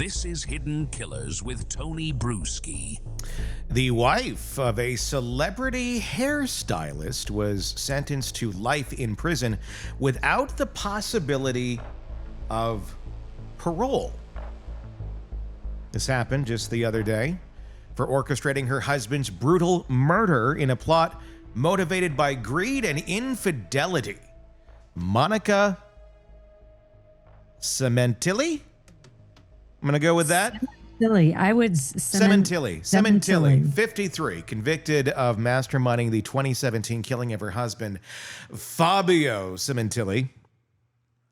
This is Hidden Killers with Tony Bruschi. The wife of a celebrity hairstylist was sentenced to life in prison without the possibility of parole. This happened just the other day for orchestrating her husband's brutal murder in a plot motivated by greed and infidelity. Monica Sementilli? I'm going to go with that. Sementilli, 53, convicted of masterminding the 2017 killing of her husband, Fabio Sementilli.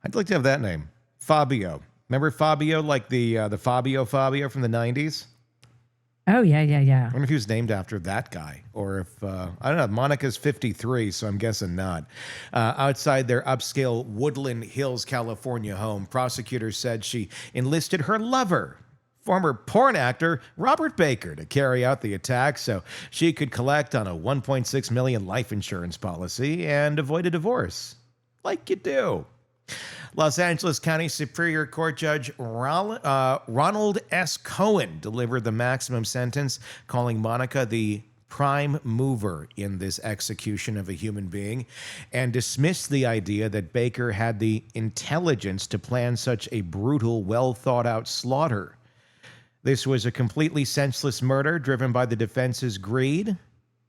I'd like to have that name, Fabio. Remember Fabio, like the Fabio from the 90s? Oh, yeah. I wonder if he was named after that guy, or if, I don't know, Monica's 53, so I'm guessing not. Outside their upscale Woodland Hills, California home, prosecutors said she enlisted her lover, former porn actor Robert Baker, to carry out the attack so she could collect on a $1.6 million life insurance policy and avoid a divorce. Like you do. Los Angeles County Superior Court Judge Ronald S. Cohen delivered the maximum sentence, calling Monica the prime mover in this execution of a human being, and dismissed the idea that Baker had the intelligence to plan such a brutal, well-thought-out slaughter. This was a completely senseless murder driven by the defense's greed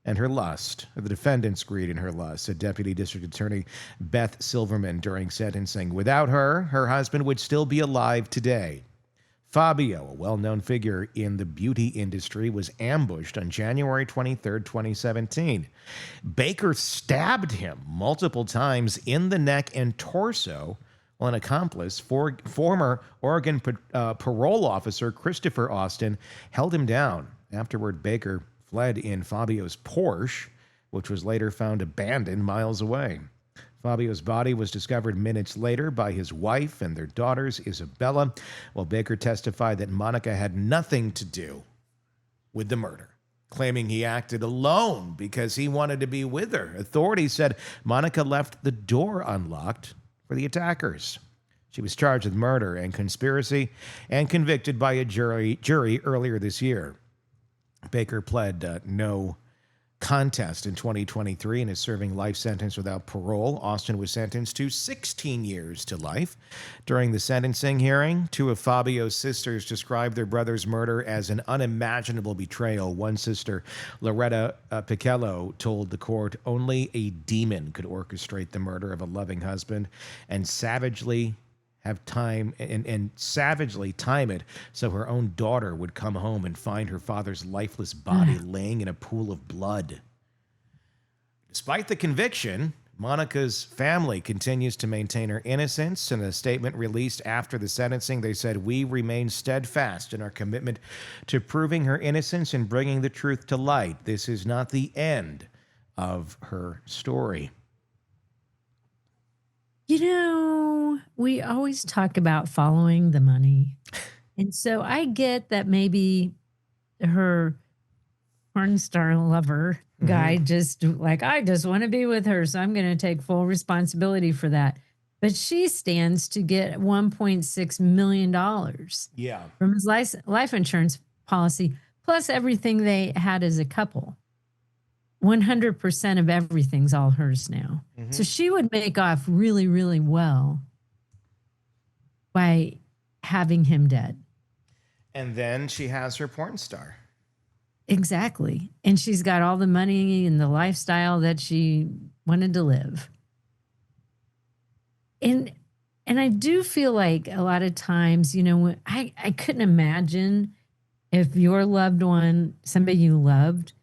and her lust, or the defendant's greed and her lust, said Deputy District Attorney Beth Silverman during sentencing. Without her, her husband would still be alive today. Fabio, a well-known figure in the beauty industry, was ambushed on January 23, 2017. Baker stabbed him multiple times in the neck and torso, while an accomplice, former Oregon parole officer Christopher Austin, held him down. Afterward, Baker fled in Fabio's Porsche, which was later found abandoned miles away. Fabio's body was discovered minutes later by his wife and their daughters, Isabella, while Baker testified that Monica had nothing to do with the murder, claiming he acted alone because he wanted to be with her. Authorities said Monica left the door unlocked for the attackers. She was charged with murder and conspiracy and convicted by a jury earlier this year. Baker pled no contest in 2023 and is serving life sentence without parole. Austin was sentenced to 16 years to life. During the sentencing hearing, two of Fabio's sisters described their brother's murder as an unimaginable betrayal. One sister, Loretta Pichello, told the court only a demon could orchestrate the murder of a loving husband and savagely time it so her own daughter would come home and find her father's lifeless body laying in a pool of blood. Despite the conviction, Monica's family continues to maintain her innocence. In a statement released after the sentencing, they said, "We remain steadfast in our commitment to proving her innocence and bringing the truth to light. This is not the end of her story." You know, we always talk about following the money. And so I get that maybe her porn star lover guy just like, I just want to be with her, so I'm going to take full responsibility for that. But she stands to get $1.6 million from his life insurance policy, plus everything they had as a couple. 100% of everything's all hers now. So she would make off really, really well by having him dead. And then she has her porn star. Exactly. And she's got all the money and the lifestyle that she wanted to live. And I do feel like a lot of times, you know, I couldn't imagine if your loved one, somebody you loved,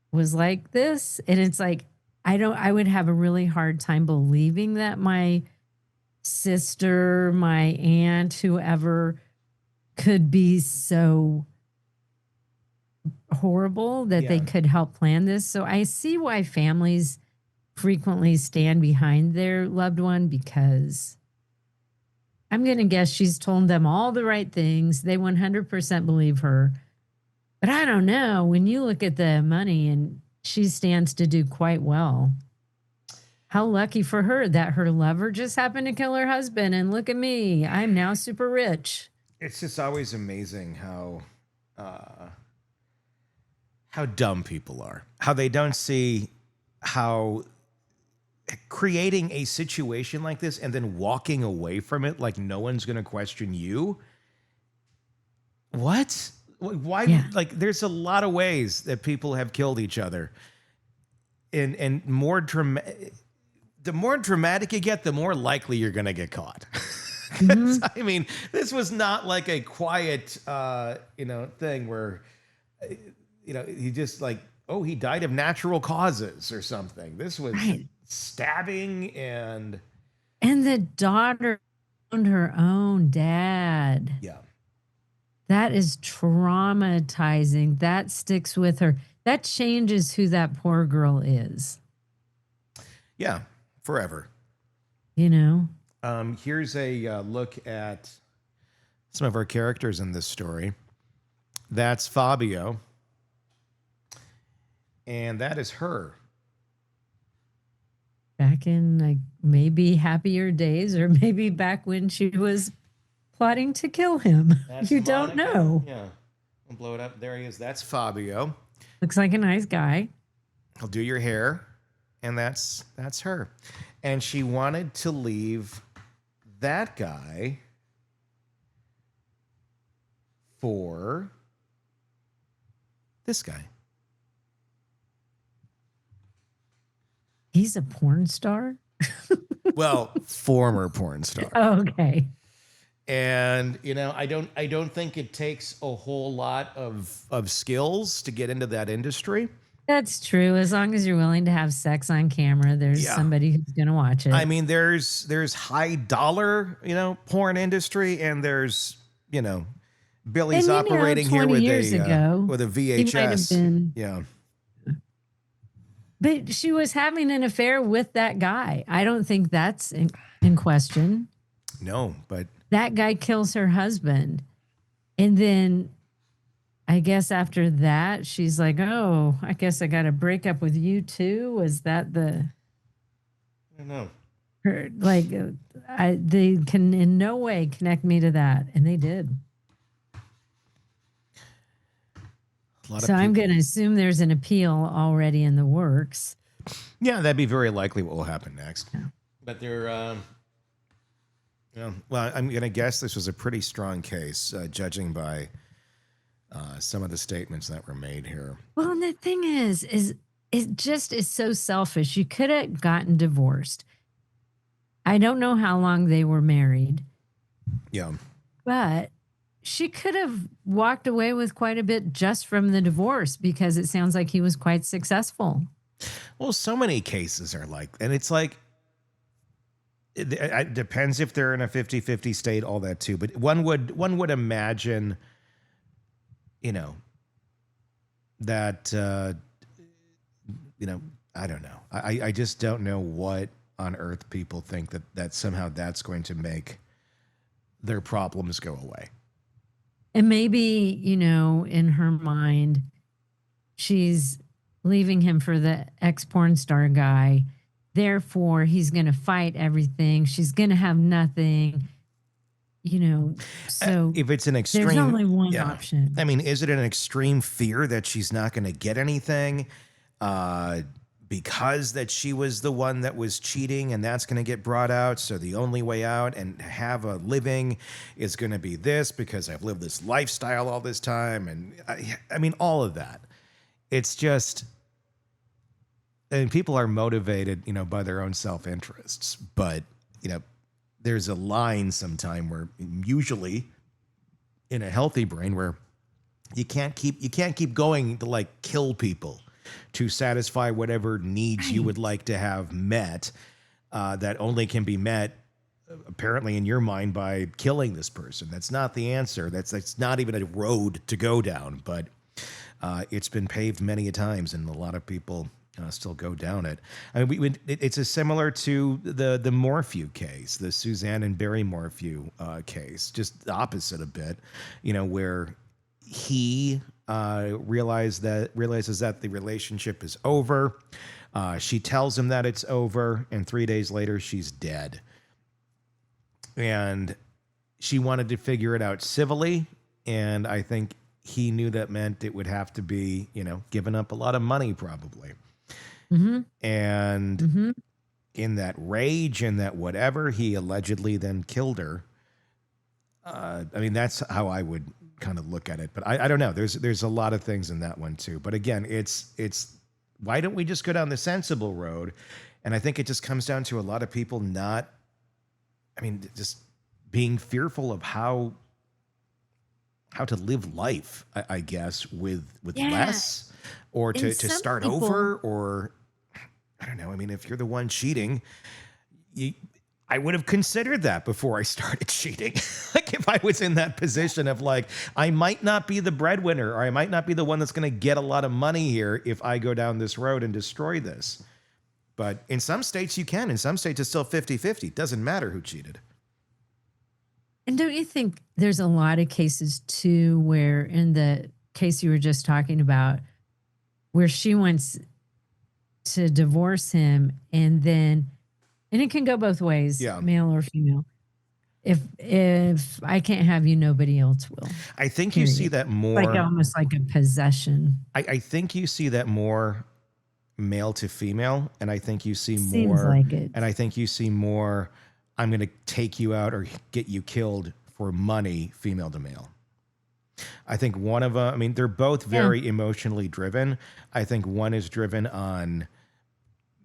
was like this. And it's like, I would have a really hard time believing that my sister, my aunt, whoever could be so horrible that they could help plan this. So I see why families frequently stand behind their loved one, because I'm going to guess she's told them all the right things. They 100% believe her. But I don't know. When you look at the money, and she stands to do quite well. How lucky for her that her lover just happened to kill her husband. And look at me. I'm now super rich. it's just always amazing how dumb people are. How they don't see how creating a situation like this and then walking away from it like no one's going to question you. What? Why? Yeah. Like, there's a lot of ways that people have killed each other. And more dramatic. The more dramatic you get, the more likely you're going to get caught. 'Cause, I mean, this was not like a quiet, thing where, he just like, oh, he died of natural causes or something. This was Right. stabbing and the daughter found her own dad. yeah. That is traumatizing. That sticks with her. That changes who that poor girl is, Yeah, forever. you know? Here's a look at some of our characters in this story. That's Fabio. And that is her. Back in like maybe happier days, or maybe back when she was plotting to kill him. That's You don't Monica. know. Yeah. I'll blow it up. There he is. That's Fabio. Looks like a nice guy. He'll do your hair. And that's her. And she wanted to leave that guy for this guy. He's a porn star. Well, former porn star. Okay. And I don't think it takes a whole lot of skills to get into that industry. That's true. As long as you're willing to have sex on camera, there's Yeah. somebody who's going to watch it. I mean, there's high dollar, porn industry, and there's, Billy's And, operating here 20 with years ago, with a he might have VHS. been, Yeah. but she was having an affair with that guy. I don't think that's in question. No, but That guy kills her husband. And then I guess after that, she's like, oh, I guess I got to break up with you too. Was that I don't know. her? Like, they can in no way connect me to that. And they did. A lot So of I'm people- going to assume there's an appeal already in the works. Yeah, that'd be very likely what will happen next. Yeah. But they're, well, I'm going to guess this was a pretty strong case, judging by some of the statements that were made here. Well, and the thing is it just is so selfish. You could have gotten divorced. I don't know how long they were married, Yeah. but she could have walked away with quite a bit just from the divorce because it sounds like he was quite successful. Well, so many cases are like, and it's like, it depends if they're in a 50-50 state, all that too. But one would imagine, that, I don't know. I just don't know what on earth people think that somehow that's going to make their problems go away. And maybe, in her mind, she's leaving him for the ex-porn star guy. Therefore, he's going to fight everything. She's going to have nothing, so If it's an extreme, there's only one option. I mean, is it an extreme fear that she's not going to get anything because that she was the one that was cheating and that's going to get brought out? So the only way out and have a living is going to be this because I've lived this lifestyle all this time. And I mean, all of that. It's just, and people are motivated, by their own self-interests. But, there's a line sometime where usually in a healthy brain where you can't keep going to like kill people to satisfy whatever needs you would like to have met, that only can be met apparently in your mind by killing this person. That's not the answer. That's not even a road to go down, but it's been paved many a times, and a lot of people still go down it. I mean, it's similar to the Morphew case, the Suzanne and Barry Morphew case, just the opposite a bit, where he realizes that the relationship is over. She tells him that it's over, and 3 days later she's dead. And she wanted to figure it out civilly, and I think he knew that meant it would have to be, giving up a lot of money probably. And in that rage and that whatever, he allegedly then killed her. I mean, that's how I would kind of look at it. But I don't know. There's a lot of things in that one too. But again, it's why don't we just go down the sensible road? And I think it just comes down to a lot of people just being fearful of how to live life, I guess, with less, or to start over, or I don't know. I mean, if you're the one cheating, I would have considered that before I started cheating. Like if I was in that position of like, I might not be the breadwinner, or I might not be the one that's going to get a lot of money here if I go down this road and destroy this. But in some states you can. In some states it's still 50-50. Doesn't matter who cheated. And don't you think there's a lot of cases too where, in the case you were just talking about, where she wants to divorce him, and it can go both ways, male or female. If I can't have you, nobody else will. I think you see that more, like almost like a possession. I think you see that more male to female, and I think you see Seems more like it. And I think you see more, I'm going to take you out or get you killed for money, female to male. I think one of them, I mean, they're both very emotionally driven. I think one is driven on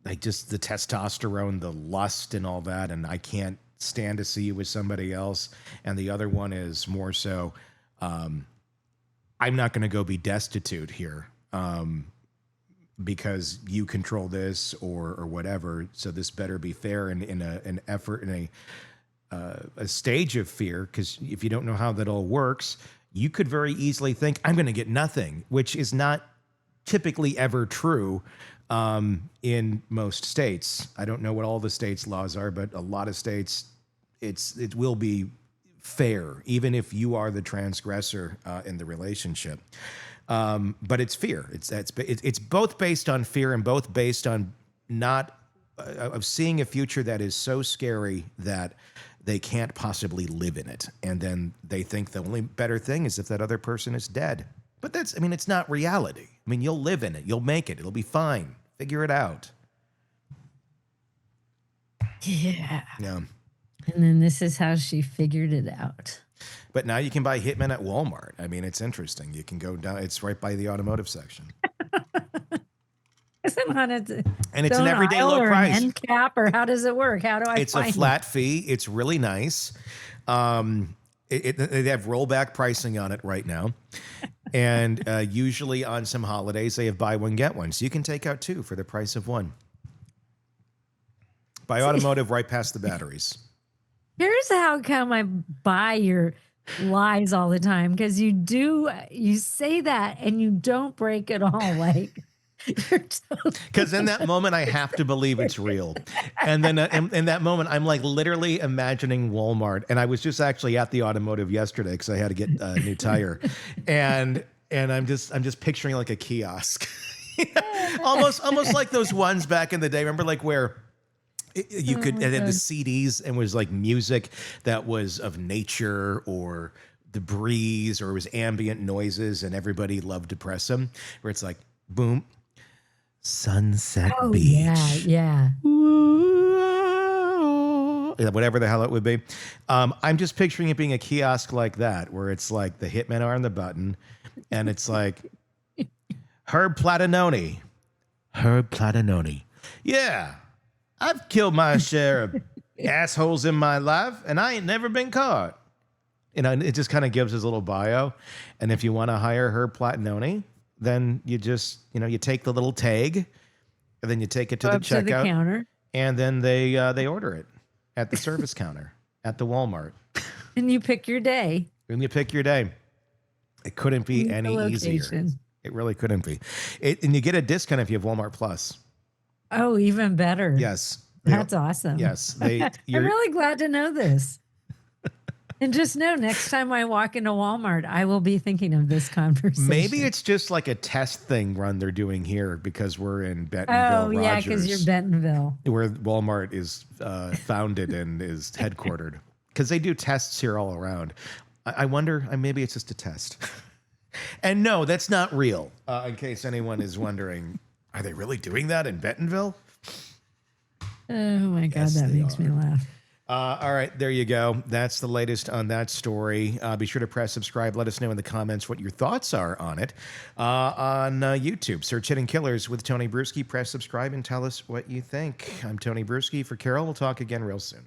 like just the testosterone, the lust and all that, and I can't stand to see you with somebody else. And the other one is more so, I'm not going to go be destitute here because you control this or whatever. So this better be fair, and in an effort, in a stage of fear, because if you don't know how that all works, you could very easily think, I'm going to get nothing, which is not typically ever true in most states. I don't know what all the states' laws are, but a lot of states, it will be fair, even if you are the transgressor in the relationship. But it's fear. It's both based on fear and both based on not of seeing a future that is so scary that they can't possibly live in it. And then they think the only better thing is if that other person is dead. But it's not reality. I mean, you'll live in it. You'll make it. It'll be fine. Figure it out. Yeah. Yeah. And then this is how she figured it out. But now you can buy Hitman at Walmart. I mean, it's interesting. You can go down. It's right by the automotive section. And it's an everyday low price. An end cap, or how does it work? How do I It's find a flat fee. It's really nice. They have rollback pricing on it right now. And usually on some holidays, they have buy one, get one. So you can take out two for the price of one. Buy automotive right past the batteries. Here's how come I buy your lies all the time, because you say that and you don't break it all. Like, because in that moment I have to believe it's real, and then in that moment I'm like literally imagining Walmart. And I was just actually at the automotive yesterday because I had to get a new tire, and I'm just picturing like a kiosk, almost like those ones back in the day. Remember, like where you could and then the CDs, and was like music that was of nature or the breeze, or it was ambient noises, and everybody loved to press them. Where it's like boom. Sunset Beach. Yeah. Whatever the hell it would be. I'm just picturing it being a kiosk like that, where it's like the hitmen are on the button, and it's like Herb Platinoni. Yeah, I've killed my share of assholes in my life, and I ain't never been caught. It just kind of gives his little bio. And if you want to hire Herb Platinoni, then you just, you take the little tag, and then you take it to the checkout, to the counter, and then they order it at the service counter at the Walmart. And you pick your day. It couldn't be any easier. It really couldn't be. And you get a discount if you have Walmart Plus. Oh, even better. Yes. That's awesome. Yes. I'm really glad to know this. And just know, next time I walk into Walmart, I will be thinking of this conversation. Maybe it's just like a test thing run they're doing here because we're in Bentonville, Oh, yeah, because you're Bentonville. where Walmart is founded and is headquartered. because they do tests here all around. I wonder, maybe it's just a test. And no, that's not real. In case anyone is wondering, are they really doing that in Bentonville? Oh my God, Yes, that they makes are. me laugh. All right, there you go. That's the latest on that story. Be sure to press subscribe. Let us know in the comments what your thoughts are on it. On YouTube, search Hidden Killers with Tony Bruschi. Press subscribe and tell us what you think. I'm Tony Bruschi for Carol. We'll talk again real soon.